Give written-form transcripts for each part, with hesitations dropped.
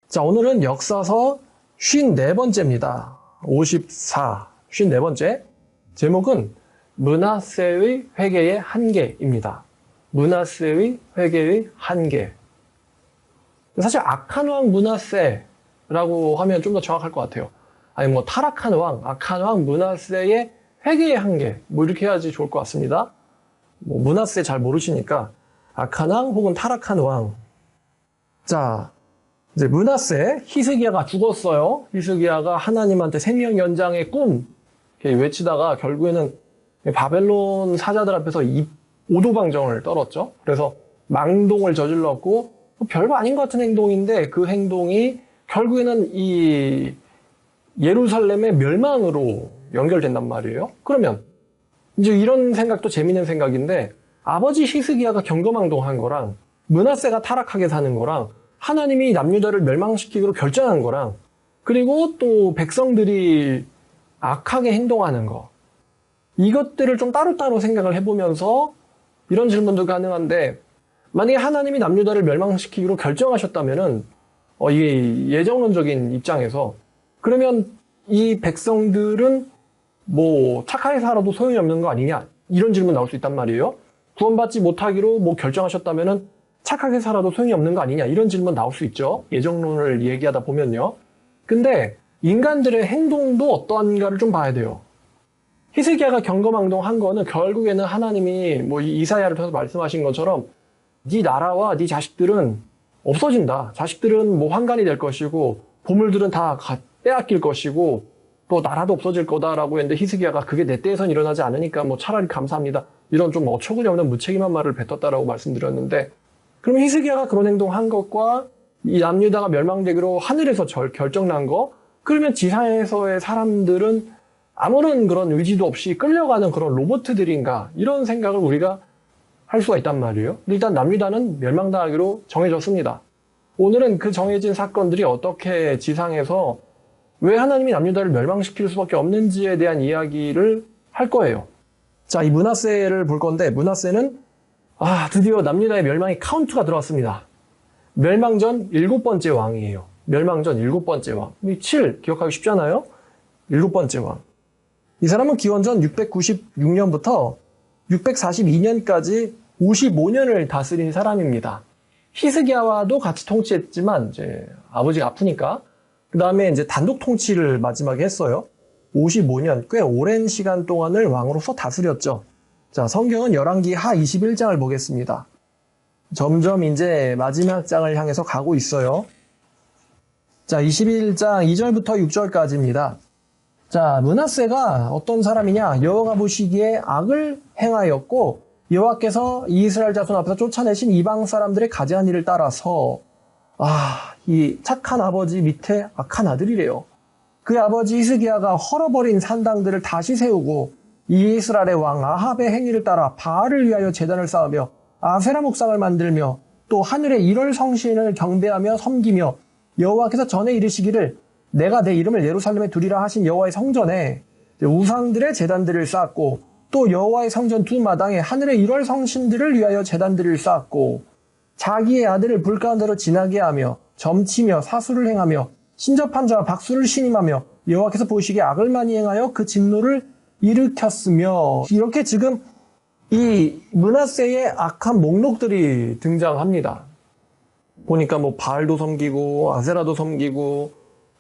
자, 오늘은 역사서 54번째입니다. 54, 54번째. 제목은 므낫세의 회개의 한계입니다. 므낫세의 회개의 한계. 사실 악한 왕 므낫세라고 하면 좀 더 정확할 것 같아요. 아니 뭐 타락한 왕, 악한 왕 므낫세의 회개의 한계, 뭐 이렇게 해야지 좋을 것 같습니다. 뭐 므낫세 잘 모르시니까 악한 왕 혹은 타락한 왕. 자, 이제 므낫세, 히스기야가 죽었어요. 히스기야가 하나님한테 생명 연장의 꿈 외치다가 결국에는 바벨론 사자들 앞에서 오도방정을 떨었죠. 그래서 망동을 저질렀고 별거 아닌 것 같은 행동인데 그 행동이 결국에는 이 예루살렘의 멸망으로 연결된단 말이에요. 그러면 이제 이런 생각도 재미있는 생각인데 아버지 히스기야가 경거망동한 거랑 므낫세가 타락하게 사는 거랑 하나님이 남유다를 멸망시키기로 결정한 거랑 그리고 또 백성들이 악하게 행동하는 거 이것들을 좀 따로따로 생각을 해보면서 이런 질문도 가능한데 만약에 하나님이 남유다를 멸망시키기로 결정하셨다면은 이게 예정론적인 입장에서 그러면 이 백성들은 뭐 착하게 살아도 소용이 없는 거 아니냐 이런 질문 나올 수 있단 말이에요. 구원받지 못하기로 뭐 결정하셨다면은 착하게 살아도 소용이 없는 거 아니냐 이런 질문 나올 수 있죠. 예정론을 얘기하다 보면요. 근데 인간들의 행동도 어떠한가를 좀 봐야 돼요. 히스기야가 경거망동한 거는 결국에는 하나님이 뭐 이사야를 통해서 말씀하신 것처럼 네 나라와 네 자식들은 없어진다. 자식들은 뭐 환관이 될 것이고 보물들은 다 빼앗길 것이고 또 나라도 없어질 거다라고 했는데 히스기야가 그게 내 때에선 일어나지 않으니까 뭐 차라리 감사합니다. 이런 좀 어처구니 없는 무책임한 말을 뱉었다라고 말씀드렸는데 그럼 히스기야가 그런 행동한 것과 이 남유다가 멸망되기로 하늘에서 결정난 거 그러면 지상에서의 사람들은 아무런 그런 의지도 없이 끌려가는 그런 로봇들인가 이런 생각을 우리가 할 수가 있단 말이에요. 일단 남유다는 멸망당하기로 정해졌습니다. 오늘은 그 정해진 사건들이 어떻게 지상에서 왜 하나님이 남유다를 멸망시킬 수밖에 없는지에 대한 이야기를 할 거예요. 자, 이 므낫세를 볼 건데 므낫세는 드디어 남유다의 멸망이 카운트가 들어왔습니다. 멸망 전 7번째 왕이에요. 멸망 전 7번째 왕. 7 기억하기 쉽잖아요. 7번째 왕. 이 사람은 기원전 696년부터 642년까지 55년을 다스린 사람입니다. 히스기야와도 같이 통치했지만 이제 아버지가 아프니까 그 다음에 이제 단독 통치를 마지막에 했어요. 55년 꽤 오랜 시간 동안을 왕으로서 다스렸죠. 자, 성경은 열왕기 하 21장을 보겠습니다. 점점 이제 마지막 장을 향해서 가고 있어요. 자, 21장 2절부터 6절까지입니다. 자, 므낫세가 어떤 사람이냐? 여호와가 보시기에 악을 행하였고 여호와께서 이스라엘 자손 앞에서 쫓아내신 이방 사람들의 가지한 일을 따라서 이 착한 아버지 밑에 악한 아들이래요. 그 아버지 히스기야가 헐어버린 산당들을 다시 세우고 이스라엘의 왕 아합의 행위를 따라 바알을 위하여 제단을 쌓으며 아세라 목상을 만들며 또 하늘의 일월 성신을 경배하며 섬기며 여호와께서 전에 이르시기를 내가 내 이름을 예루살렘에 두리라 하신 여호와의 성전에 우상들의 제단들을 쌓았고 또 여호와의 성전 두 마당에 하늘의 일월 성신들을 위하여 제단들을 쌓았고 자기의 아들을 불 가운데로 지나게 하며 점치며 사수를 행하며 신접한 자와 박수를 신임하며 여호와께서 보시기에 악을 많이 행하여 그 진노를 일으켰으며 이렇게 지금 이 므낫세의 악한 목록들이 등장합니다. 보니까 뭐 바알도 섬기고 아세라도 섬기고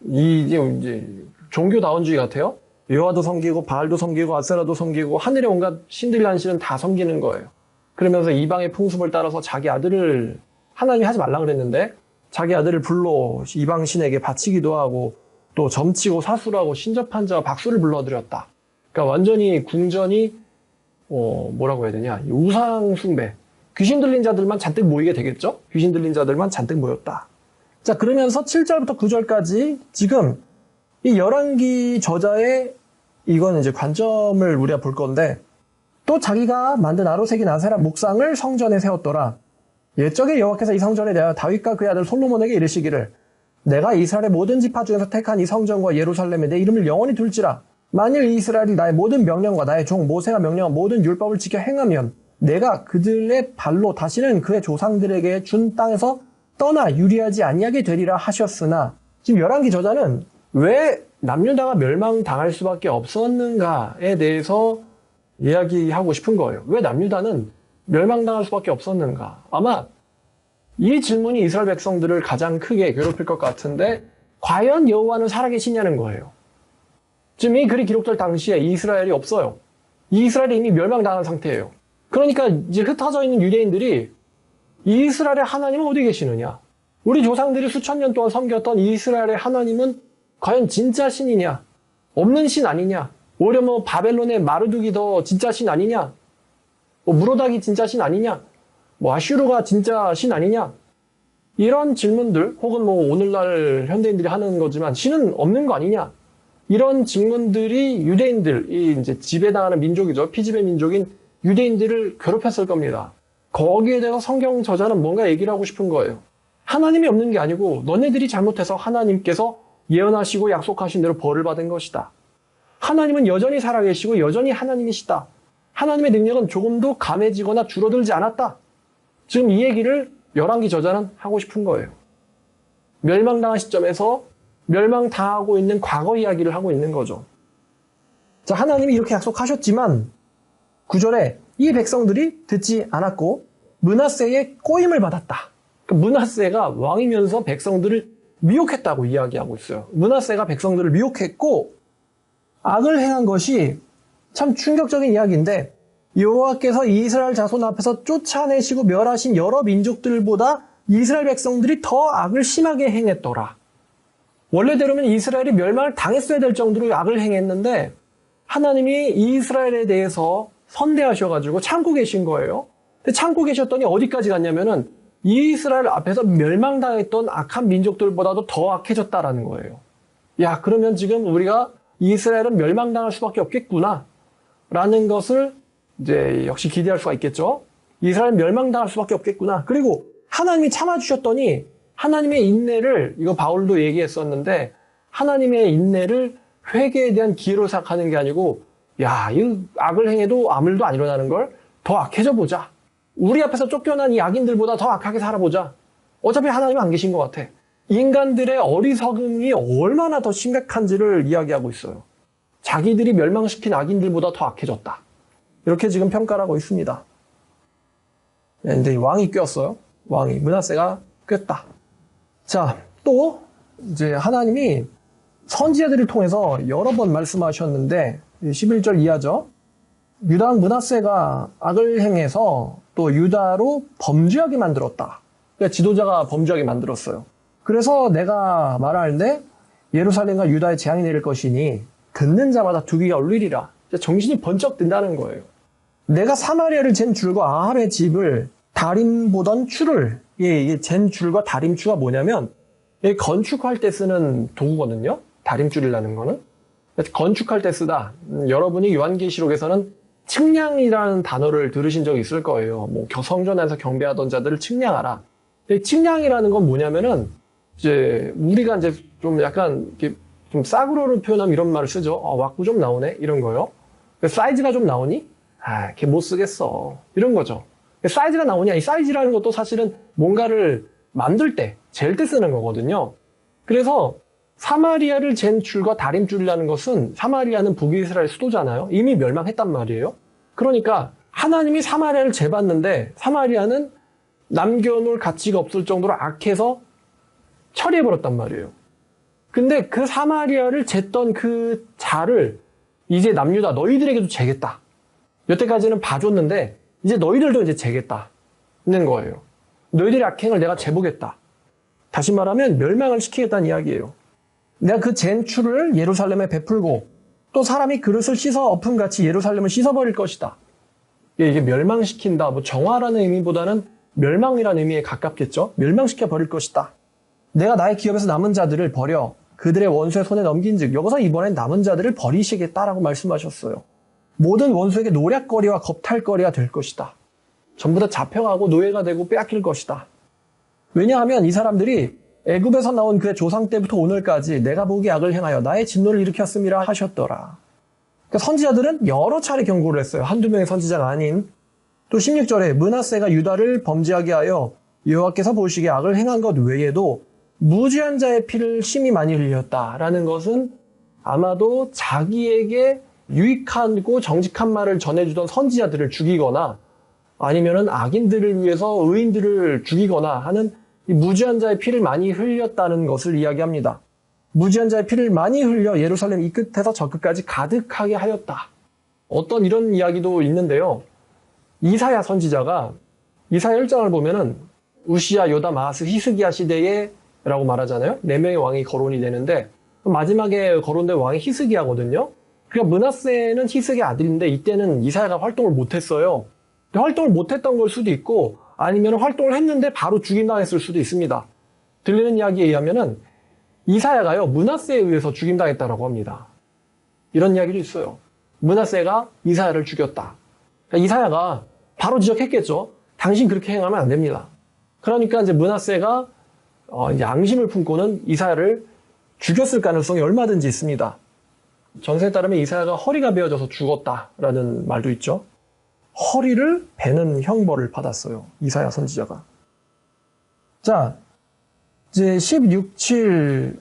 이제 종교다원주의 같아요. 여호와도 섬기고 바알도 섬기고 아세라도 섬기고 하늘의 온갖 신들 한신은 다 섬기는 거예요. 그러면서 이방의 풍습을 따라서 자기 아들을 하나님이 하지 말라 그랬는데 자기 아들을 불러 이방 신에게 바치기도 하고 또 점치고 사수하고 신접한 자와 박수를 불러드렸다. 그러니까 완전히 궁전이 뭐라고 해야 되냐 우상 숭배 귀신 들린 자들만 잔뜩 모이게 되겠죠. 귀신 들린 자들만 잔뜩 모였다. 자, 그러면서 7절부터 9절까지 지금 이 열왕기 저자의 이건 이제 관점을 우리가 볼 건데 또 자기가 만든 아로색인 아세라 목상을 성전에 세웠더라. 옛적에 여호와께서 이 성전에 대하여 다윗과 그의 아들 솔로몬에게 이르시기를 내가 이스라엘의 모든 지파 중에서 택한 이 성전과 예루살렘에 내 이름을 영원히 둘지라. 만일 이스라엘이 나의 모든 명령과 나의 종 모세가 명령한 모든 율법을 지켜 행하면 내가 그들의 발로 다시는 그의 조상들에게 준 땅에서 떠나 유리하지 아니하게 되리라 하셨으나, 지금 열왕기 저자는 왜 남유다가 멸망당할 수밖에 없었는가에 대해서 이야기하고 싶은 거예요. 왜 남유다는 멸망당할 수밖에 없었는가? 아마 이 질문이 이스라엘 백성들을 가장 크게 괴롭힐 것 같은데, 과연 여호와는 살아계시냐는 거예요. 지금 이 글이 기록될 당시에 이스라엘이 없어요. 이스라엘이 이미 멸망당한 상태예요. 그러니까 이제 흩어져 있는 유대인들이 이스라엘의 하나님은 어디 계시느냐? 우리 조상들이 수천 년 동안 섬겼던 이스라엘의 하나님은 과연 진짜 신이냐? 없는 신 아니냐? 오히려 뭐 바벨론의 마르둑이 더 진짜 신 아니냐? 뭐 무로닥이 진짜 신 아니냐? 뭐 아슈르가 진짜 신 아니냐? 이런 질문들, 혹은 뭐 오늘날 현대인들이 하는 거지만 신은 없는 거 아니냐? 이런 질문들이 유대인들이 이제 지배당하는 민족이죠. 피지배 민족인 유대인들을 괴롭혔을 겁니다. 거기에 대해서 성경 저자는 뭔가 얘기를 하고 싶은 거예요. 하나님이 없는 게 아니고 너네들이 잘못해서 하나님께서 예언하시고 약속하신 대로 벌을 받은 것이다. 하나님은 여전히 살아계시고 여전히 하나님이시다. 하나님의 능력은 조금도 감해지거나 줄어들지 않았다. 지금 이 얘기를 열왕기 저자는 하고 싶은 거예요. 멸망당한 시점에서 멸망당하고 있는 과거 이야기를 하고 있는 거죠. 자, 하나님이 이렇게 약속하셨지만 9절에 이 백성들이 듣지 않았고 므낫세의 꼬임을 받았다. 그러니까 므낫세가 왕이면서 백성들을 미혹했다고 이야기하고 있어요. 므낫세가 백성들을 미혹했고 악을 행한 것이 참 충격적인 이야기인데, 여호와께서 이스라엘 자손 앞에서 쫓아내시고 멸하신 여러 민족들보다 이스라엘 백성들이 더 악을 심하게 행했더라. 원래대로면 이스라엘이 멸망을 당했어야 될 정도로 악을 행했는데 하나님이 이스라엘에 대해서 선대하셔가지고 참고 계신 거예요. 근데 참고 계셨더니 어디까지 갔냐면은 이스라엘 앞에서 멸망당했던 악한 민족들보다도 더 악해졌다라는 거예요. 야, 그러면 지금 우리가 이스라엘은 멸망당할 수밖에 없겠구나 라는 것을 이제 역시 기대할 수가 있겠죠. 이스라엘은 멸망당할 수밖에 없겠구나. 그리고 하나님이 참아주셨더니 하나님의 인내를, 이거 바울도 얘기했었는데, 하나님의 인내를 회개에 대한 기회로 생각하는 게 아니고, 야, 이 악을 행해도 아무 일도 안 일어나는 걸 더 악해져 보자. 우리 앞에서 쫓겨난 이 악인들보다 더 악하게 살아보자. 어차피 하나님은 안 계신 것 같아. 인간들의 어리석음이 얼마나 더 심각한지를 이야기하고 있어요. 자기들이 멸망시킨 악인들보다 더 악해졌다. 이렇게 지금 평가를 하고 있습니다. 근데 왕이 꼈어요. 왕이, 므낫세가 꼈다. 자, 또 이제 하나님이 선지자들을 통해서 여러 번 말씀하셨는데 11절 이하죠. 유다 왕 므낫세가 악을 행해서 또 유다로 범죄하게 만들었다. 그러니까 지도자가 범죄하게 만들었어요. 그래서 내가 말하는데 예루살렘과 유다에 재앙이 내릴 것이니 듣는 자마다 두 귀가 울리리라. 정신이 번쩍 든다는 거예요. 내가 사마리아를 잰 줄과 아합의 집을 다림 보던 추를, 잰 줄과 다림추가 뭐냐면 건축할 때 쓰는 도구거든요. 다림줄이라는 거는 건축할 때 쓰다. 여러분이 요한계시록에서는 측량이라는 단어를 들으신 적이 있을 거예요. 뭐 성전에서 경배하던 자들을 측량하라. 측량이라는 건 뭐냐면은 이제 우리가 이제 좀 약간 이렇게 좀 싸구려로 표현하면 이런 말을 쓰죠. 왁구 좀 나오네 이런 거요. 사이즈가 좀 나오니? 걔 못 쓰겠어. 이런 거죠. 사이즈가 나오냐? 이 사이즈라는 것도 사실은 뭔가를 만들 때, 잴 때 쓰는 거거든요. 그래서 사마리아를 잰 줄과 다림줄이라는 것은, 사마리아는 북이스라엘 수도잖아요. 이미 멸망했단 말이에요. 그러니까 하나님이 사마리아를 재봤는데 사마리아는 남겨놓을 가치가 없을 정도로 악해서 처리해버렸단 말이에요. 근데 그 사마리아를 쟀던 그 자를 이제 남유다 너희들에게도 재겠다. 여태까지는 봐줬는데 이제 너희들도 이제 재겠다는 거예요. 너희들의 악행을 내가 재보겠다. 다시 말하면 멸망을 시키겠다는 이야기예요. 내가 그 잰 추를 예루살렘에 베풀고 또 사람이 그릇을 씻어 엎음같이 예루살렘을 씻어버릴 것이다. 이게 멸망시킨다, 뭐 정화라는 의미보다는 멸망이라는 의미에 가깝겠죠. 멸망시켜 버릴 것이다. 내가 나의 기업에서 남은 자들을 버려 그들의 원수의 손에 넘긴즉, 여기서 이번엔 남은 자들을 버리시겠다라고 말씀하셨어요. 모든 원수에게 노략거리와 겁탈거리가 될 것이다. 전부 다 잡혀가고 노예가 되고 빼앗길 것이다. 왜냐하면 이 사람들이 애굽에서 나온 그의 조상 때부터 오늘까지 내가 보기에 악을 행하여 나의 진노를 일으켰음이라 하셨더라. 그러니까 선지자들은 여러 차례 경고를 했어요. 한두 명의 선지자가 아닌. 또 16절에 므낫세가 유다를 범죄하게 하여 여호와께서 보시기에 악을 행한 것 외에도 무죄한 자의 피를 심히 많이 흘렸다라는 것은 아마도 자기에게 유익하고 정직한 말을 전해주던 선지자들을 죽이거나 아니면은 악인들을 위해서 의인들을 죽이거나 하는 이 무죄한 자의 피를 많이 흘렸다는 것을 이야기합니다. 무죄한 자의 피를 많이 흘려 예루살렘 이 끝에서 저 끝까지 가득하게 하였다. 어떤 이런 이야기도 있는데요. 이사야 선지자가 이사야 1장을 보면은 우시야, 요담, 아하스, 히스기야 시대에 라고 말하잖아요. 4명의 왕이 거론이 되는데 마지막에 거론된 왕이 히스기야거든요. 그러니까 므낫세는 히스기야 아들인데 이때는 이사야가 활동을 못했어요. 활동을 못했던 걸 수도 있고 아니면 활동을 했는데 바로 죽임당했을 수도 있습니다. 들리는 이야기에 의하면은 이사야가요 므낫세에 의해서 죽임당했다라고 합니다. 이런 이야기도 있어요. 므낫세가 이사야를 죽였다. 그러니까 이사야가 바로 지적했겠죠. 당신 그렇게 행하면 안 됩니다. 그러니까 이제 므낫세가 이제 앙심을 품고는 이사야를 죽였을 가능성이 얼마든지 있습니다. 전세에 따르면 이사야가 허리가 베어져서 죽었다라는 말도 있죠. 허리를 베는 형벌을 받았어요. 이사야 선지자가. 자, 이제 16, 7,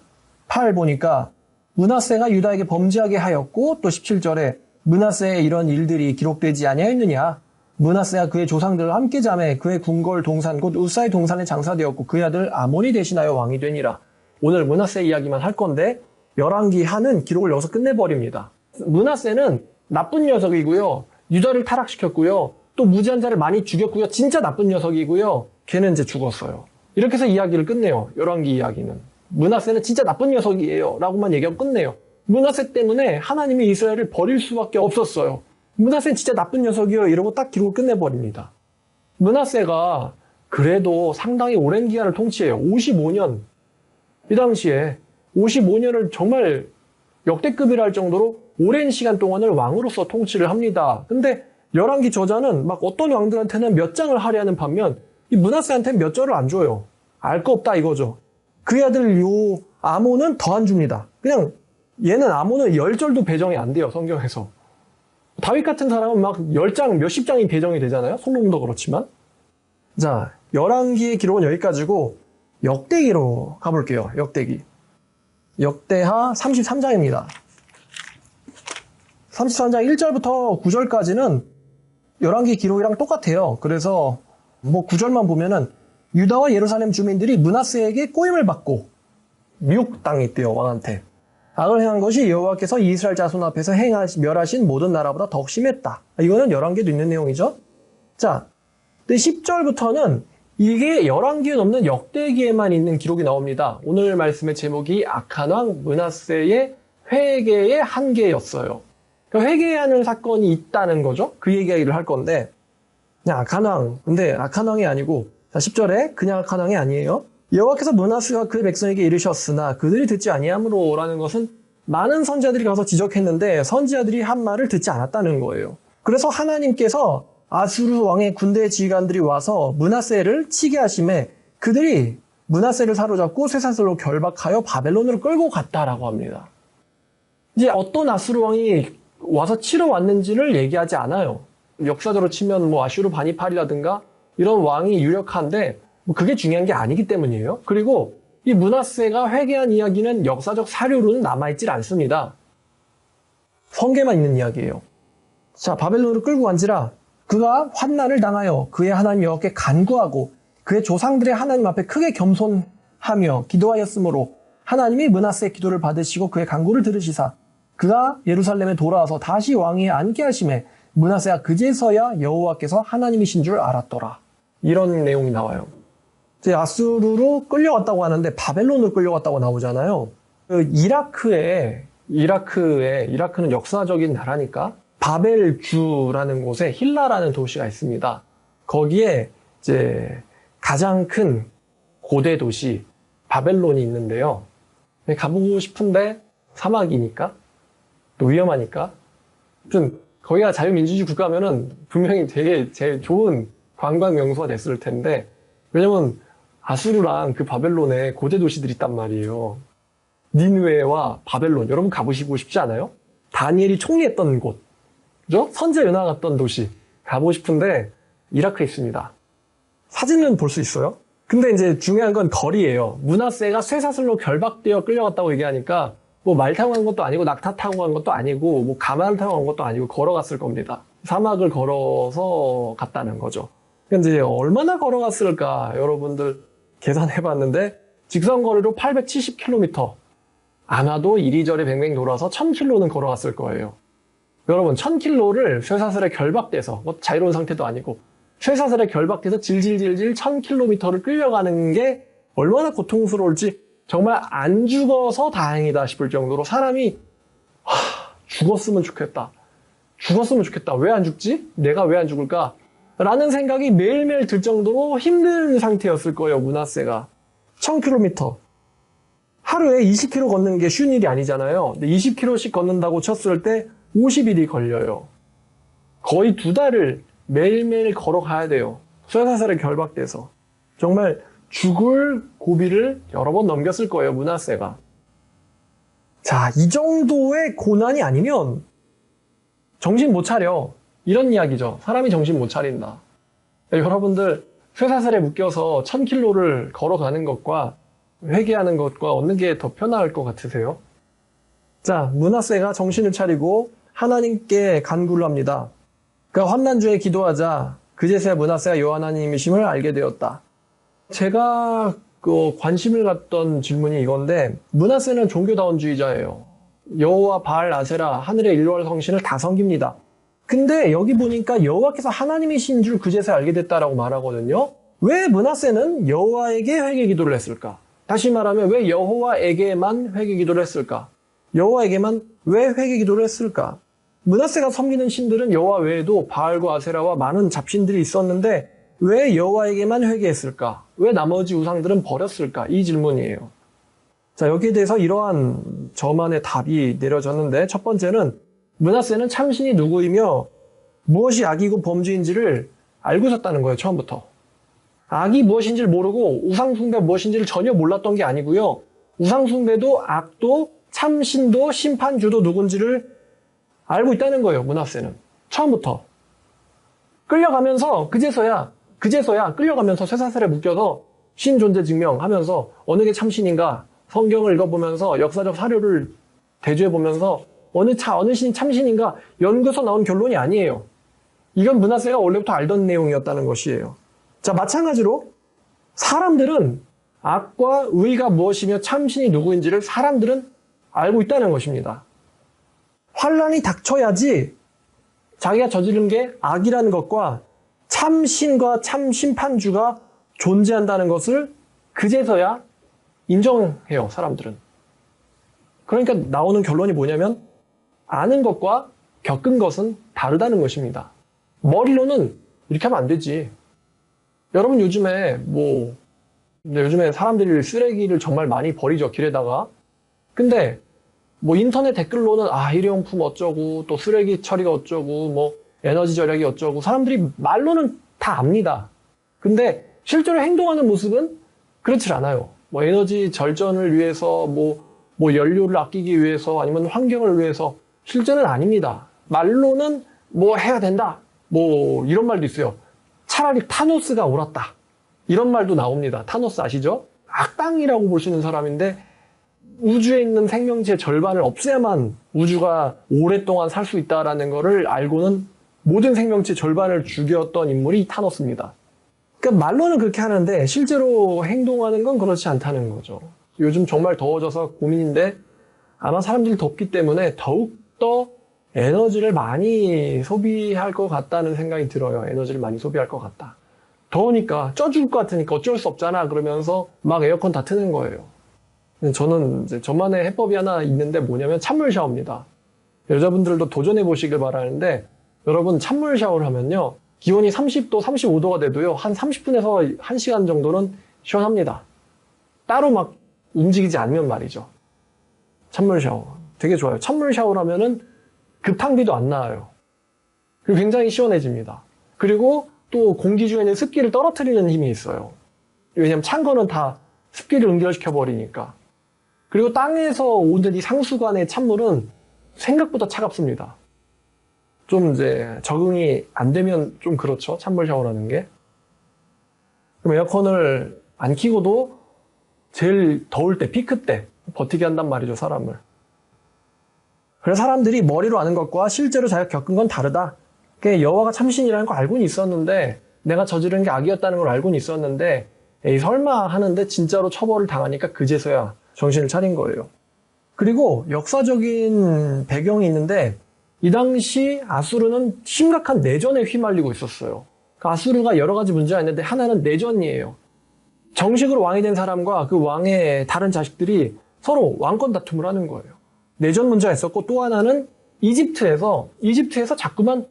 8 보니까 므낫세가 유다에게 범죄하게 하였고 또 17절에 므낫세의 이런 일들이 기록되지 아니하였느냐. 므낫세가 그의 조상들과 함께 잠에 그의 궁궐 동산 곧 우사의 동산에 장사되었고 그의 아들 아몬이 대신하여 왕이 되니라. 오늘 므낫세 이야기만 할 건데 열왕기 하는 기록을 여기서 끝내버립니다. 므낫세는 나쁜 녀석이고요. 유다를 타락시켰고요. 또 무지한 자를 많이 죽였고요. 진짜 나쁜 녀석이고요. 걔는 이제 죽었어요. 이렇게 해서 이야기를 끝내요. 열왕기 이야기는. 므낫세는 진짜 나쁜 녀석이에요. 라고만 얘기하고 끝내요. 므낫세 때문에 하나님이 이스라엘을 버릴 수밖에 없었어요. 므낫세는 진짜 나쁜 녀석이에요. 이러고 딱 기록을 끝내버립니다. 므낫세가 그래도 상당히 오랜 기간을 통치해요. 55년. 이 당시에 55년을 정말 역대급이라 할 정도로 오랜 시간 동안을 왕으로서 통치를 합니다. 근데 열왕기 저자는 막 어떤 왕들한테는 몇 장을 할애하는 반면 이 므낫세한테는 몇 절을 안 줘요. 알 거 없다 이거죠. 그의 아들 요 아몬은 더 안 줍니다. 그냥 얘는 아몬은 10절도 배정이 안 돼요. 성경에서. 다윗 같은 사람은 막 10장, 몇십 장이 배정이 되잖아요. 솔로몬도 그렇지만. 자, 열왕기의 기록은 여기까지고 역대기로 가볼게요. 역대기. 역대하 33장입니다. 33장 1절부터 9절까지는 열왕기 기록이랑 똑같아요. 그래서 뭐 9절만 보면은 유다와 예루살렘 주민들이 므낫세에게 꼬임을 받고 미혹당했대요. 왕한테. 악을 행한 것이 여호와께서 이스라엘 자손 앞에서 멸하신 모든 나라보다 더욱 심했다. 이거는 열왕기에도 있는 내용이죠. 자, 10절부터는 이게 열왕기에 없는 역대기에만 있는 기록이 나옵니다. 오늘 말씀의 제목이 악한 왕 므낫세의 회개의 한계였어요. 그러니까 회개하는 사건이 있다는 거죠. 그 얘기를 할 건데 그냥 악한 왕. 근데 악한 왕이 아니고 자 10절에 그냥 악한 왕이 아니에요. 여호와께서 므낫세와 그의 백성에게 이르셨으나 그들이 듣지 아니함으로 라는 것은 많은 선지자들이 가서 지적했는데 선지자들이 한 말을 듣지 않았다는 거예요. 그래서 하나님께서 아수르 왕의 군대 지휘관들이 와서 므낫세를 치게 하심에 그들이 므낫세를 사로잡고 쇠사슬로 결박하여 바벨론으로 끌고 갔다라고 합니다. 이제 어떤 아수르 왕이 와서 치러 왔는지를 얘기하지 않아요. 역사적으로 치면 뭐 아슈르 바니팔이라든가 이런 왕이 유력한데 그게 중요한 게 아니기 때문이에요. 그리고 이 므낫세가 회개한 이야기는 역사적 사료로는 남아있질 않습니다. 성경에만 있는 이야기예요. 자, 바벨론으로 끌고 간지라 그가 환난을 당하여 그의 하나님 여호와께 간구하고 그의 조상들의 하나님 앞에 크게 겸손하며 기도하였으므로 하나님이 므낫세의 기도를 받으시고 그의 간구를 들으시사 그가 예루살렘에 돌아와서 다시 왕위에 앉게 하심에 므낫세가 그제서야 여호와께서 하나님이신 줄 알았더라. 이런 내용이 나와요. 이제 아수르로 끌려갔다고 하는데 바벨론으로 끌려갔다고 나오잖아요. 이라크는 역사적인 나라니까 바벨주라는 곳에 힐라라는 도시가 있습니다. 거기에 이제 가장 큰 고대 도시 바벨론이 있는데요. 가보고 싶은데 사막이니까 또 위험하니까 좀 거기가 자유민주주의 국가면은 분명히 되게 제일 좋은 관광 명소가 됐을 텐데 왜냐면 아수르랑 그 바벨론에 고대 도시들이 있단 말이에요. 니느웨와 바벨론 여러분 가보시고 싶지 않아요? 다니엘이 총리했던 곳 그죠? 선지자 연화 갔던 도시 가보고 싶은데 이라크에 있습니다. 사진은 볼 수 있어요. 근데 이제 중요한 건 거리예요. 문하세가 쇠사슬로 결박되어 끌려갔다고 얘기하니까 뭐 말 타고 간 것도 아니고 낙타 타고 간 것도 아니고 뭐 가마를 타고 간 것도 아니고 걸어갔을 겁니다. 사막을 걸어서 갔다는 거죠. 근데 이제 얼마나 걸어갔을까 여러분들 계산해봤는데 직선 거리로 870km. 아마도 이리저리 뱅뱅 돌아서 1000km는 걸어갔을 거예요. 여러분 1000km를 쇠사슬에 결박돼서 뭐 자유로운 상태도 아니고 쇠사슬에 결박돼서 질질질질 1000km를 끌려가는 게 얼마나 고통스러울지 정말 안 죽어서 다행이다 싶을 정도로 사람이 죽었으면 좋겠다. 죽었으면 좋겠다. 왜 안 죽지? 내가 왜 안 죽을까? 라는 생각이 매일매일 들 정도로 힘든 상태였을 거예요. 문하세가. 1000km. 하루에 20km 걷는 게 쉬운 일이 아니잖아요. 근데 20km씩 걷는다고 쳤을 때 50일이 걸려요. 거의 2달을 매일매일 걸어가야 돼요. 쇠사슬에 결박돼서. 정말 죽을 고비를 여러 번 넘겼을 거예요. 문하세가. 자, 이 정도의 고난이 아니면 정신 못 차려. 이런 이야기죠. 사람이 정신 못 차린다. 여러분들 쇠사슬에 묶여서 1000km를 걸어가는 것과 회개하는 것과 어느 게 더 편할 것 같으세요? 자, 문하세가 정신을 차리고 하나님께 간구를 합니다. 그러니까 환난주에 기도하자 그제서야 문하세가 여호와 하나님이심을 알게 되었다. 제가 관심을 갖던 질문이 이건데 문하세는 종교다원주의자예요. 여호와 바알 아세라 하늘의 일월 성신을 다 섬깁니다. 근데 여기 보니까 여호와께서 하나님이신 줄 그제서야 알게 됐다라고 말하거든요. 왜 문하세는 여호와에게 회개 기도를 했을까? 다시 말하면 왜 여호와에게만 회개 기도를 했을까? 여호와에게만 왜 회개 기도를 했을까? 문하세가 섬기는 신들은 여호와 외에도 바알과 아세라와 많은 잡신들이 있었는데 왜 여호와에게만 회개했을까? 왜 나머지 우상들은 버렸을까? 이 질문이에요. 자, 여기에 대해서 이러한 저만의 답이 내려졌는데 첫 번째는 문하세는 참신이 누구이며 무엇이 악이고 범죄인지를 알고 있었다는 거예요. 처음부터. 악이 무엇인지를 모르고 우상숭배가 무엇인지를 전혀 몰랐던 게 아니고요. 우상숭배도 악도 참신도 심판주도 누군지를 알고 있다는 거예요. 문하세는. 처음부터. 끌려가면서 그제서야 끌려가면서 쇠사슬에 묶여서 신 존재 증명하면서 어느 게 참신인가 성경을 읽어보면서 역사적 사료를 대조해보면서 어느 신이 참신인가 연구해서 나온 결론이 아니에요. 이건 문하세가 원래부터 알던 내용이었다는 것이에요. 자, 마찬가지로 사람들은 악과 의가 무엇이며 참신이 누구인지를 사람들은 알고 있다는 것입니다. 환란이 닥쳐야지 자기가 저지른 게 악이라는 것과 참신과 참심판주가 존재한다는 것을 그제서야 인정해요, 사람들은. 그러니까 나오는 결론이 뭐냐면 아는 것과 겪은 것은 다르다는 것입니다. 머리로는 이렇게 하면 안 되지. 여러분 요즘에 요즘에 사람들이 쓰레기를 정말 많이 버리죠, 길에다가. 근데 인터넷 댓글로는 일회용품 어쩌고 또 쓰레기 처리가 어쩌고 에너지 절약이 어쩌고 사람들이 말로는 다 압니다. 근데 실제로 행동하는 모습은 그렇지 않아요. 에너지 절전을 위해서 연료를 아끼기 위해서 아니면 환경을 위해서 실제는 아닙니다. 말로는 해야 된다. 이런 말도 있어요. 차라리 타노스가 옳았다. 이런 말도 나옵니다. 타노스 아시죠? 악당이라고 볼 수 있는 사람인데 우주에 있는 생명체의 절반을 없애야만 우주가 오랫동안 살 수 있다라는 거를 알고는 모든 생명체 절반을 죽였던 인물이 타노스입니다. 그러니까 말로는 그렇게 하는데 실제로 행동하는 건 그렇지 않다는 거죠. 요즘 정말 더워져서 고민인데 아마 사람들이 덥기 때문에 더욱더 에너지를 많이 소비할 것 같다는 생각이 들어요. 에너지를 많이 소비할 것 같다. 더우니까 쪄 죽을 것 같으니까 어쩔 수 없잖아 그러면서 막 에어컨 다 트는 거예요. 저는 이제 저만의 해법이 하나 있는데 뭐냐면 찬물 샤워입니다. 여자분들도 도전해 보시길 바라는데 여러분 찬물 샤워를 하면요. 기온이 30도, 35도가 돼도요. 한 30분에서 1시간 정도는 시원합니다. 따로 막 움직이지 않으면 말이죠. 찬물 샤워. 되게 좋아요. 찬물 샤워를 하면은 급탕비도 안 나와요. 그리고 굉장히 시원해집니다. 그리고 또 공기 중에 있는 습기를 떨어뜨리는 힘이 있어요. 왜냐면 찬 거는 다 습기를 응결시켜 버리니까. 그리고 땅에서 오는 이 상수관의 찬물은 생각보다 차갑습니다. 좀 이제 적응이 안 되면 좀 그렇죠. 찬물 샤워라는 게. 그럼 에어컨을 안 키고도 제일 더울 때, 피크 때 버티게 한단 말이죠, 사람을. 그래서 사람들이 머리로 아는 것과 실제로 자기가 겪은 건 다르다. 여호와가 참신이라는 거 알고는 있었는데, 내가 저지른 게 악이었다는 걸 알고는 있었는데, 에이 설마 하는데 진짜로 처벌을 당하니까 그제서야 정신을 차린 거예요. 그리고 역사적인 배경이 있는데, 이 당시 아수르는 심각한 내전에 휘말리고 있었어요. 그러니까 아수르가 여러 가지 문제가 있는데 하나는 내전이에요. 정식으로 왕이 된 사람과 그 왕의 다른 자식들이 서로 왕권 다툼을 하는 거예요. 내전 문제가 있었고, 또 하나는 이집트에서 자꾸만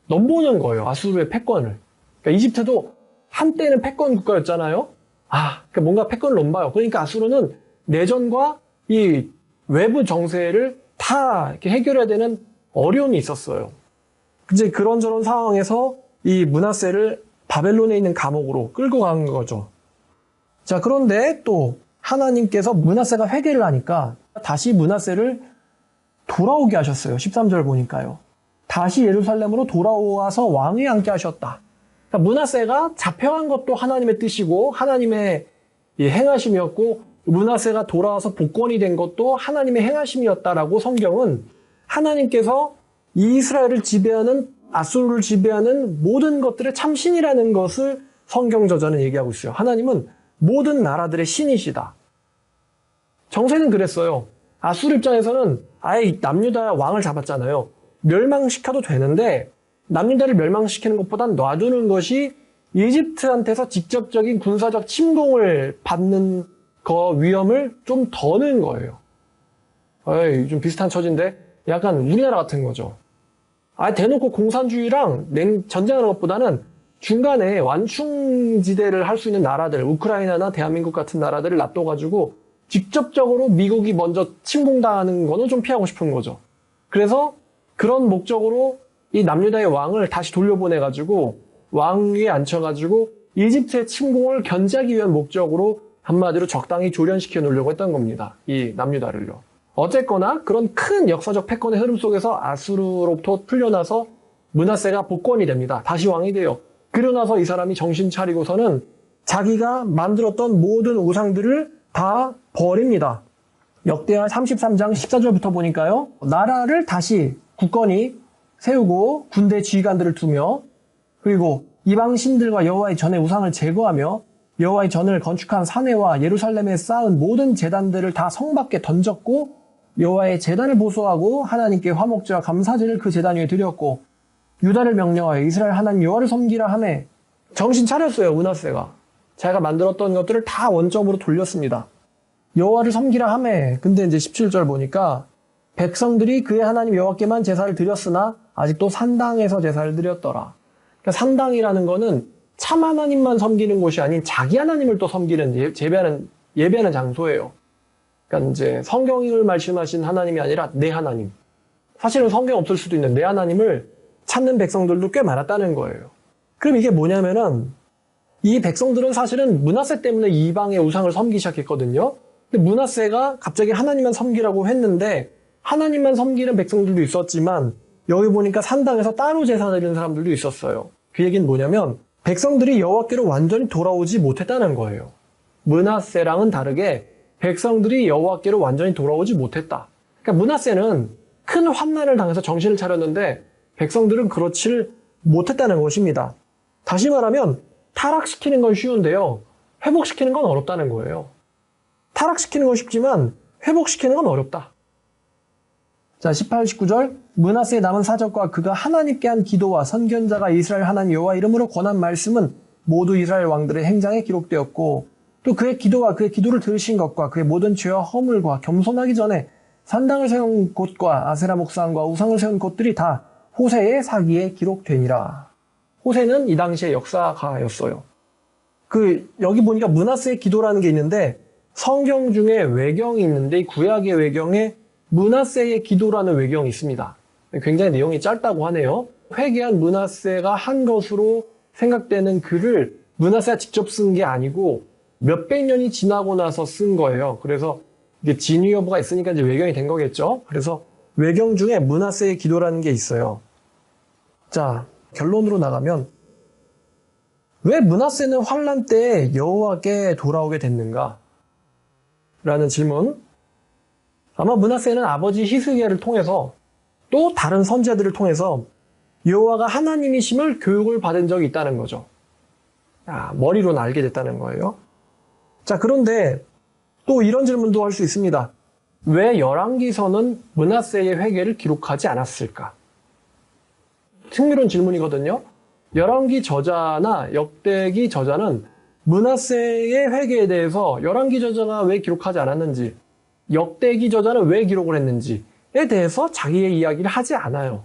넘보는 거예요. 아수르의 패권을. 그러니까 이집트도 한때는 패권 국가였잖아요. 그러니까 뭔가 패권을 넘봐요. 그러니까 아수르는 내전과 이 외부 정세를 다 이렇게 해결해야 되는 어려움이 있었어요. 이제 그런저런 상황에서 이 므낫세를 바벨론에 있는 감옥으로 끌고 간 거죠. 자, 그런데 또 하나님께서 므낫세가 회개를 하니까 다시 므낫세를 돌아오게 하셨어요. 13절 보니까요. 다시 예루살렘으로 돌아와서 왕위에 앉게 하셨다. 그러니까 므낫세가 잡혀간 것도 하나님의 뜻이고 하나님의 행하심이었고, 므낫세가 돌아와서 복권이 된 것도 하나님의 행하심이었다라고 성경은 하나님께서 이스라엘을 지배하는, 아수르를 지배하는 모든 것들의 참신이라는 것을 성경 저자는 얘기하고 있어요. 하나님은 모든 나라들의 신이시다. 정세는 그랬어요. 아수르 입장에서는 아예 남유다 왕을 잡았잖아요. 멸망시켜도 되는데 남유다를 멸망시키는 것보단 놔두는 것이 이집트한테서 직접적인 군사적 침공을 받는 거 위험을 좀 더 넣은 거예요. 좀 비슷한 처지인데 약간 우리나라 같은 거죠. 대놓고 공산주의랑 전쟁하는 것보다는 중간에 완충지대를 할 수 있는 나라들, 우크라이나나 대한민국 같은 나라들을 놔둬가지고 직접적으로 미국이 먼저 침공당하는 거는 좀 피하고 싶은 거죠. 그래서 그런 목적으로 이 남유다의 왕을 다시 돌려보내가지고 왕위에 앉혀가지고 이집트의 침공을 견제하기 위한 목적으로 한마디로 적당히 조련시켜 놓으려고 했던 겁니다. 이 남유다를요. 어쨌거나 그런 큰 역사적 패권의 흐름 속에서 아수르로부터 풀려나서 므낫세가 복권이 됩니다. 다시 왕이 돼요. 그러고 나서 이 사람이 정신 차리고서는 자기가 만들었던 모든 우상들을 다 버립니다. 역대하 33장 14절부터 보니까요. 나라를 다시 굳건히 세우고 군대 지휘관들을 두며, 그리고 이방 신들과 여호와의 전의 우상을 제거하며 여호와의 전을 건축한 사내와 예루살렘에 쌓은 모든 제단들을 다 성 밖에 던졌고, 여호와의 제단을 보수하고 하나님께 화목제와 감사제를 그 제단 위에 드렸고, 유다를 명령하여 이스라엘 하나님 여호와를 섬기라 하매, 정신 차렸어요. 므낫세가 자기가 만들었던 것들을 다 원점으로 돌렸습니다. 여호와를 섬기라 하매, 근데 이제 17절 보니까 백성들이 그의 하나님 여호와께만 제사를 드렸으나 아직도 산당에서 제사를 드렸더라. 그러니까 산당이라는 거는 참 하나님만 섬기는 곳이 아닌 자기 하나님을 또 섬기는, 예배하는 장소예요. 그러니까 이제 성경을 말씀하신 하나님이 아니라 내 하나님. 사실은 성경 없을 수도 있는 내 하나님을 찾는 백성들도 꽤 많았다는 거예요. 그럼 이게 뭐냐면은, 이 백성들은 사실은 므낫세 때문에 이방의 우상을 섬기기 시작했거든요. 근데 므낫세가 갑자기 하나님만 섬기라고 했는데, 하나님만 섬기는 백성들도 있었지만 여기 보니까 산당에서 따로 제사 드리는 사람들도 있었어요. 그 얘기는 뭐냐면 백성들이 여호와께로 완전히 돌아오지 못했다는 거예요. 므낫세랑은 다르게 백성들이 여호와께로 완전히 돌아오지 못했다. 그러니까 므낫세는 큰 환난을 당해서 정신을 차렸는데 백성들은 그렇지를 못했다는 것입니다. 다시 말하면 타락시키는 건 쉬운데요. 회복시키는 건 어렵다는 거예요. 타락시키는 건 쉽지만 회복시키는 건 어렵다. 자, 18, 19절. 므낫세의 남은 사적과 그가 하나님께 한 기도와 선견자가 이스라엘 하나님 여호와 이름으로 권한 말씀은 모두 이스라엘 왕들의 행장에 기록되었고, 또 그의 기도와 그의 기도를 들으신 것과 그의 모든 죄와 허물과 겸손하기 전에 산당을 세운 곳과 아세라 목상과 우상을 세운 곳들이 다 호세의 사기에 기록되니라. 호세는 이 당시의 역사가였어요. 여기 보니까 므낫세의 기도라는 게 있는데, 성경 중에 외경이 있는데 이 구약의 외경에 므낫세의 기도라는 외경이 있습니다. 굉장히 내용이 짧다고 하네요. 회개한 므낫세가 한 것으로 생각되는 글을 므낫세가 직접 쓴 게 아니고 몇백 년이 지나고 나서 쓴 거예요. 그래서 이게 진위 여부가 있으니까 이제 외경이 된 거겠죠. 그래서 외경 중에 므낫세의 기도라는 게 있어요. 자, 결론으로 나가면 왜 므낫세는 환란 때 여호와께 돌아오게 됐는가? 라는 질문. 아마 므낫세는 아버지 히스기야를 통해서 또 다른 선지자들을 통해서 여호와가 하나님이심을 교육을 받은 적이 있다는 거죠. 머리로는 알게 됐다는 거예요. 자, 그런데 또 이런 질문도 할 수 있습니다. 왜 열왕기서는 므낫세의 회개를 기록하지 않았을까? 흥미로운 질문이거든요. 열왕기 저자나 역대기 저자는 므낫세의 회개에 대해서 열왕기 저자가 왜 기록하지 않았는지, 역대기 저자는 왜 기록을 했는지에 대해서 자기의 이야기를 하지 않아요.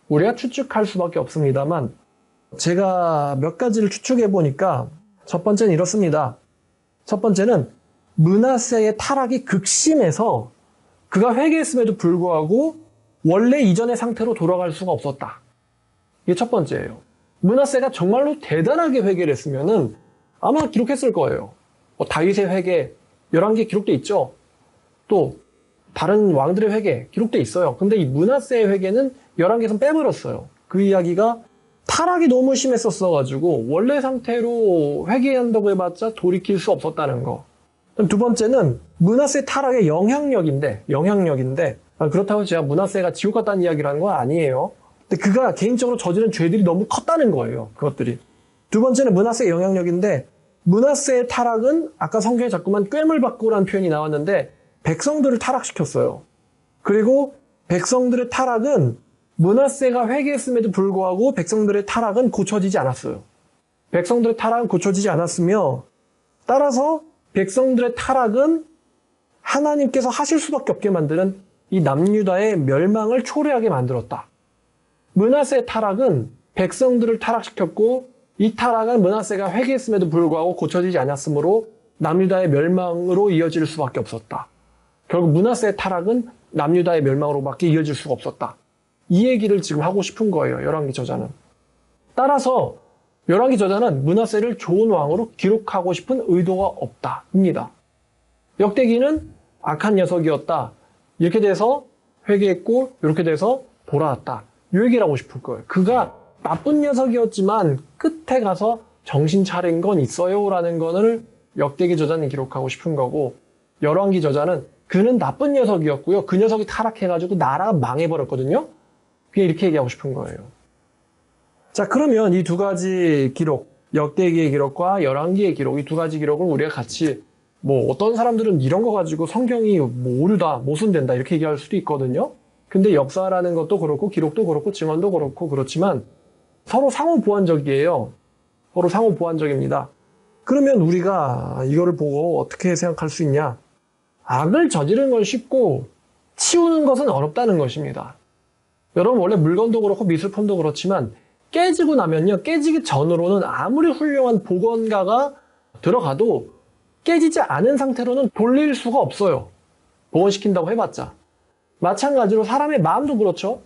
우리가 추측할 수밖에 없습니다만 제가 몇 가지를 추측해 보니까 첫 번째는 이렇습니다. 첫 번째는 므낫세의 타락이 극심해서 그가 회개했음에도 불구하고 원래 이전의 상태로 돌아갈 수가 없었다. 이게 첫 번째예요. 므낫세가 정말로 대단하게 회개를 했으면은 아마 기록했을 거예요. 다윗의 회개, 11개 기록돼 있죠. 또 다른 왕들의 회개 기록돼 있어요. 근데 이 므낫세의 회개는 11개에서 빼버렸어요. 그 이야기가 타락이 너무 심했었어가지고 원래 상태로 회개한다고 해봤자 돌이킬 수 없었다는 거. 두 번째는 므낫세 타락의 영향력인데 그렇다고 제가 므낫세가 지옥 갔다는 이야기를 하는 건 아니에요. 근데 그가 개인적으로 저지른 죄들이 너무 컸다는 거예요. 그것들이. 두 번째는 므낫세의 영향력인데 므낫세의 타락은 아까 성경에 자꾸만 꾀물받고라는 표현이 나왔는데 백성들을 타락시켰어요. 그리고 백성들의 타락은 므낫세가 회개했음에도 불구하고 백성들의 타락은 고쳐지지 않았어요. 백성들의 타락은 고쳐지지 않았으며 따라서 백성들의 타락은 하나님께서 하실 수밖에 없게 만드는 이 남유다의 멸망을 초래하게 만들었다. 므낫세의 타락은 백성들을 타락시켰고 이 타락은 므낫세가 회개했음에도 불구하고 고쳐지지 않았으므로 남유다의 멸망으로 이어질 수밖에 없었다. 결국 므낫세의 타락은 남유다의 멸망으로밖에 이어질 수가 없었다. 이 얘기를 지금 하고 싶은 거예요. 열왕기 저자는. 따라서 열왕기 저자는 므낫세를 좋은 왕으로 기록하고 싶은 의도가 없다입니다. 역대기는 악한 녀석이었다. 이렇게 돼서 회개했고 이렇게 돼서 돌아왔다. 이 얘기를 하고 싶을 거예요. 그가 나쁜 녀석이었지만 끝에 가서 정신 차린 건 있어요 라는 거를 역대기 저자는 기록하고 싶은 거고 열왕기 저자는 그는 나쁜 녀석이었고요. 그 녀석이 타락해가지고 나라가 망해버렸거든요. 그게 이렇게 얘기하고 싶은 거예요. 자, 그러면 이 두 가지 기록, 역대기의 기록과 열왕기의 기록, 이 두 가지 기록을 우리가 같이 어떤 사람들은 이런 거 가지고 성경이 오류다, 모순된다 이렇게 얘기할 수도 있거든요. 근데 역사라는 것도 그렇고 기록도 그렇고 증언도 그렇고 그렇지만 서로 상호 보완적이에요. 서로 상호 보완적입니다. 그러면 우리가 이거를 보고 어떻게 생각할 수 있냐? 악을 저지르는 건 쉽고 치우는 것은 어렵다는 것입니다. 여러분 원래 물건도 그렇고 미술품도 그렇지만 깨지고 나면요. 깨지기 전으로는 아무리 훌륭한 복원가가 들어가도 깨지지 않은 상태로는 돌릴 수가 없어요. 복원시킨다고 해봤자. 마찬가지로 사람의 마음도 그렇죠.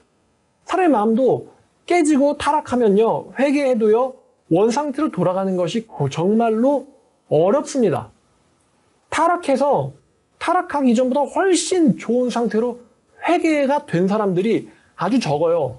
사람의 마음도 깨지고 타락하면요. 회개해도요. 원상태로 돌아가는 것이 정말로 어렵습니다. 타락해서 타락하기 이전보다 훨씬 좋은 상태로 회개가 된 사람들이 아주 적어요.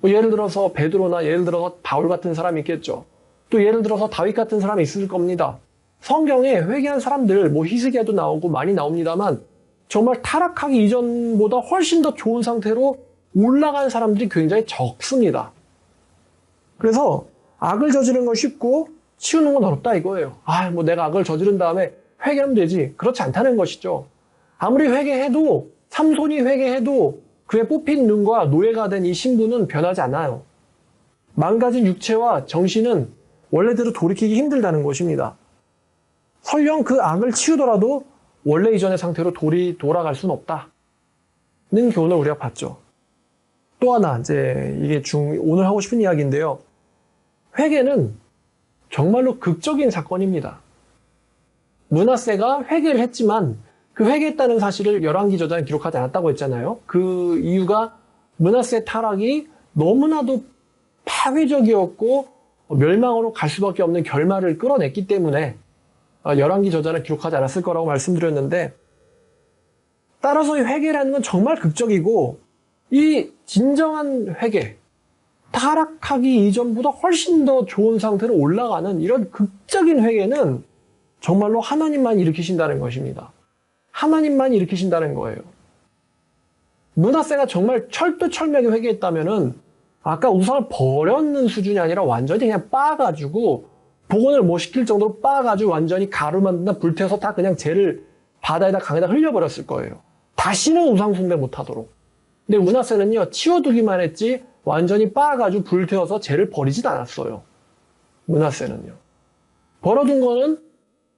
예를 들어서 베드로나 예를 들어서 바울 같은 사람이 있겠죠. 또 예를 들어서 다윗 같은 사람이 있을 겁니다. 성경에 회개한 사람들, 히스기야도 나오고 많이 나옵니다만 정말 타락하기 이전보다 훨씬 더 좋은 상태로 올라간 사람들이 굉장히 적습니다. 그래서 악을 저지르는 건 쉽고 치우는 건 어렵다 이거예요. 내가 악을 저지른 다음에 회개하면 되지. 그렇지 않다는 것이죠. 아무리 회개해도 삼손이 회개해도 그의 뽑힌 눈과 노예가 된 이 신부는 변하지 않아요. 망가진 육체와 정신은 원래대로 돌이키기 힘들다는 것입니다. 설령 그 악을 치우더라도 원래 이전의 상태로 돌아갈 수는 없다는 교훈을 우리가 봤죠. 또 하나 이게 오늘 하고 싶은 이야기인데요. 회개는 정말로 극적인 사건입니다. 므낫세가 회개를 했지만 그 회개했다는 사실을 열왕기 저자는 기록하지 않았다고 했잖아요. 그 이유가 므낫세 타락이 너무나도 파괴적이었고 멸망으로 갈 수밖에 없는 결말을 끌어냈기 때문에 열왕기 저자는 기록하지 않았을 거라고 말씀드렸는데 따라서 이 회개라는 건 정말 극적이고 이 진정한 회개, 타락하기 이전보다 훨씬 더 좋은 상태로 올라가는 이런 극적인 회개는 정말로 하나님만 일으키신다는 것입니다. 하나님만 일으키신다는 거예요. 므낫세가 정말 철두철미하게 회개했다면은 아까 우상을 버렸는 수준이 아니라 완전히 그냥 빻아가지고 복원을 못 시킬 정도로 빻아가지고 완전히 가루 만든다 불태워서 다 그냥 죄를 바다에다 강에다 흘려버렸을 거예요. 다시는 우상 숭배 못하도록. 근데 므낫세는요 치워두기만 했지 완전히 빻아가지고 불태워서 죄를 버리진 않았어요. 므낫세는요. 버려둔 거는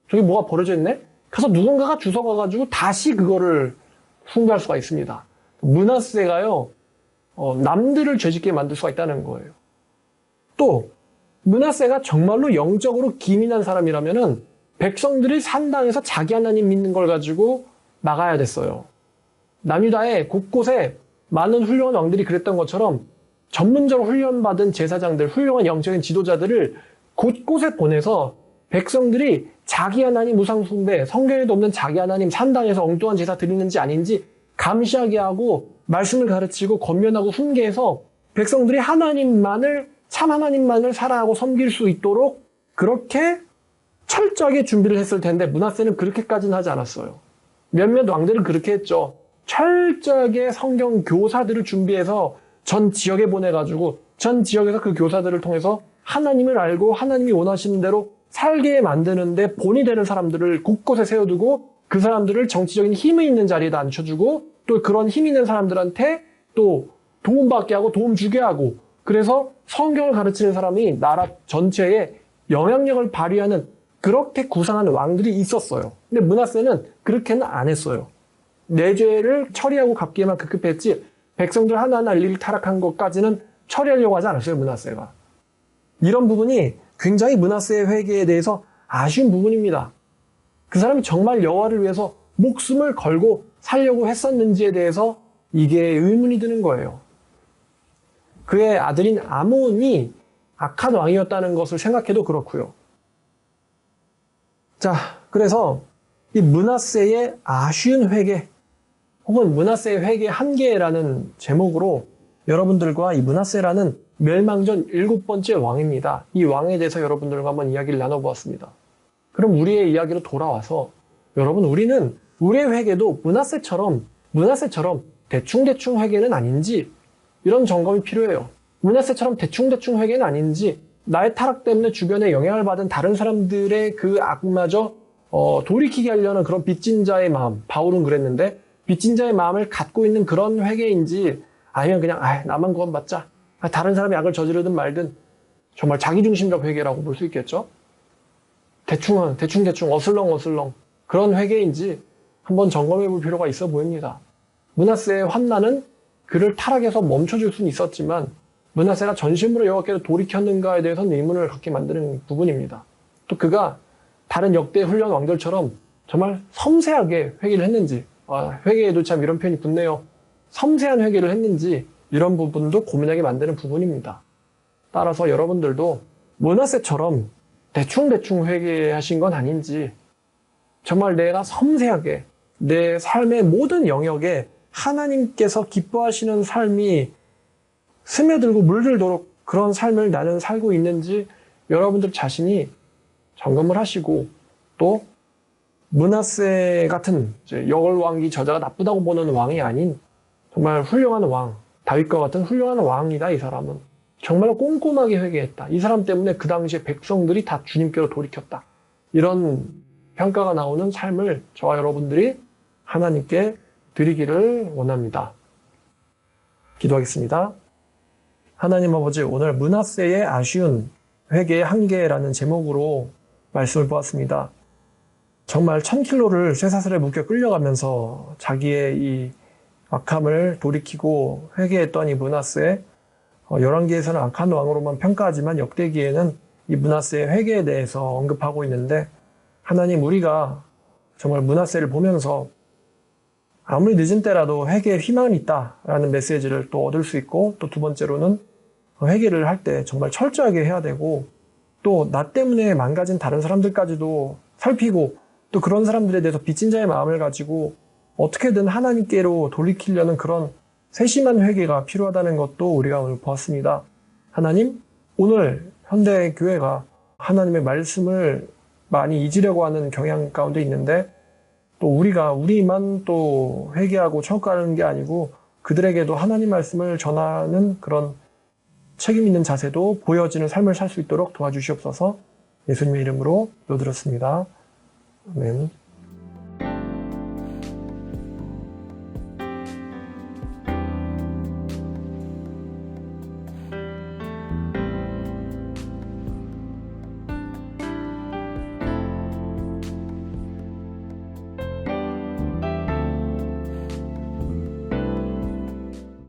저기 뭐가 버려져 있네? 그래서 누군가가 주워가가지고 다시 그거를 숭배할 수가 있습니다. 므낫세가요 남들을 죄짓게 만들 수가 있다는 거예요. 또 므낫세가 정말로 영적으로 기민한 사람이라면은 백성들이 산당에서 자기 하나님 믿는 걸 가지고 막아야 됐어요. 남유다의 곳곳에 많은 훌륭한 왕들이 그랬던 것처럼 전문적으로 훈련받은 제사장들, 훌륭한 영적인 지도자들을 곳곳에 보내서 백성들이 자기 하나님 우상 숭배, 성경에도 없는 자기 하나님 산당에서 엉뚱한 제사 드리는지 아닌지 감시하게 하고 말씀을 가르치고 권면하고 훈계해서 백성들이 참 하나님만을 사랑하고 섬길 수 있도록 그렇게 철저하게 준비를 했을 텐데 므낫세는 그렇게까지는 하지 않았어요. 몇몇 왕들은 그렇게 했죠. 철저하게 성경 교사들을 준비해서 전 지역에 보내가지고 전 지역에서 그 교사들을 통해서 하나님을 알고 하나님이 원하시는 대로 살게 만드는데 본이 되는 사람들을 곳곳에 세워두고 그 사람들을 정치적인 힘이 있는 자리에다 앉혀주고 또 그런 힘 있는 사람들한테 또 도움받게 하고 도움 주게 하고 그래서 성경을 가르치는 사람이 나라 전체에 영향력을 발휘하는 그렇게 구상한 왕들이 있었어요. 근데 므낫세는 그렇게는 안 했어요. 내 죄를 처리하고 갚기에만 급급했지 백성들 하나하나 일일이 타락한 것까지는 처리하려고 하지 않았어요. 므낫세가. 이런 부분이 굉장히 므낫세의 회개에 대해서 아쉬운 부분입니다. 그 사람이 정말 여호와를 위해서 목숨을 걸고 살려고 했었는지에 대해서 이게 의문이 드는 거예요. 그의 아들인 아몬이 악한 왕이었다는 것을 생각해도 그렇고요. 자, 그래서 이 므낫세의 아쉬운 회개 혹은 므낫세의 회개 한계라는 제목으로 여러분들과 이 므낫세라는 멸망전 7번째 왕입니다. 이 왕에 대해서 여러분들과 한번 이야기를 나눠보았습니다. 그럼 우리의 이야기로 돌아와서 여러분 우리는 우리의 회개도 므낫세처럼 대충대충 회개는 아닌지 이런 점검이 필요해요. 므낫세처럼 대충대충 회개는 아닌지 나의 타락 때문에 주변에 영향을 받은 다른 사람들의 그 악마저 돌이키게 하려는 그런 빚진 자의 마음, 바울은 그랬는데 빚진 자의 마음을 갖고 있는 그런 회개인지 아니면 그냥 나만 구원받자, 다른 사람이 악을 저지르든 말든 정말 자기중심적 회개라고 볼 수 있겠죠. 대충 어슬렁 그런 회개인지 한번 점검해 볼 필요가 있어 보입니다. 므낫세의 환난은 그를 타락해서 멈춰줄 수는 있었지만 므낫세가 전심으로 여호와께로 돌이켰는가에 대해서는 의문을 갖게 만드는 부분입니다. 또 그가 다른 역대 훈련 왕들처럼 정말 섬세하게 회개를 했는지, 회개에도 참 이런 표현이 붙네요. 섬세한 회개를 했는지 이런 부분도 고민하게 만드는 부분입니다. 따라서 여러분들도 므낫세처럼 대충 회개하신 건 아닌지 정말 내가 섬세하게 내 삶의 모든 영역에 하나님께서 기뻐하시는 삶이 스며들고 물들도록 그런 삶을 나는 살고 있는지 여러분들 자신이 점검을 하시고 또 므낫세 같은 여월왕기 저자가 나쁘다고 보는 왕이 아닌 정말 훌륭한 왕, 다윗과 같은 훌륭한 왕이다. 이 사람은 정말 꼼꼼하게 회개했다. 이 사람 때문에 그 당시에 백성들이 다 주님께로 돌이켰다. 이런 평가가 나오는 삶을 저와 여러분들이 하나님께 드리기를 원합니다. 기도하겠습니다. 하나님 아버지, 오늘 므낫세의 아쉬운 회개의 한계라는 제목으로 말씀을 보았습니다. 정말 1000km를 쇠사슬에 묶여 끌려가면서 자기의 이 악함을 돌이키고 회개했던 이 므낫세, 열왕기에서는 악한 왕으로만 평가하지만 역대기에는 이 므낫세의 회개에 대해서 언급하고 있는데 하나님, 우리가 정말 므낫세를 보면서 아무리 늦은 때라도 회개에 희망은 있다라는 메시지를 또 얻을 수 있고, 또 두 번째로는 회개를 할 때 정말 철저하게 해야 되고, 또 나 때문에 망가진 다른 사람들까지도 살피고, 또 그런 사람들에 대해서 빚진 자의 마음을 가지고 어떻게든 하나님께로 돌이키려는 그런 세심한 회개가 필요하다는 것도 우리가 오늘 보았습니다. 하나님, 오늘 현대 교회가 하나님의 말씀을 많이 잊으려고 하는 경향 가운데 있는데 또 우리만 또 회개하고 천국 가는 게 아니고 그들에게도 하나님 말씀을 전하는 그런 책임 있는 자세도 보여지는 삶을 살 수 있도록 도와주시옵소서. 예수님의 이름으로 기도드렸습니다. 아멘.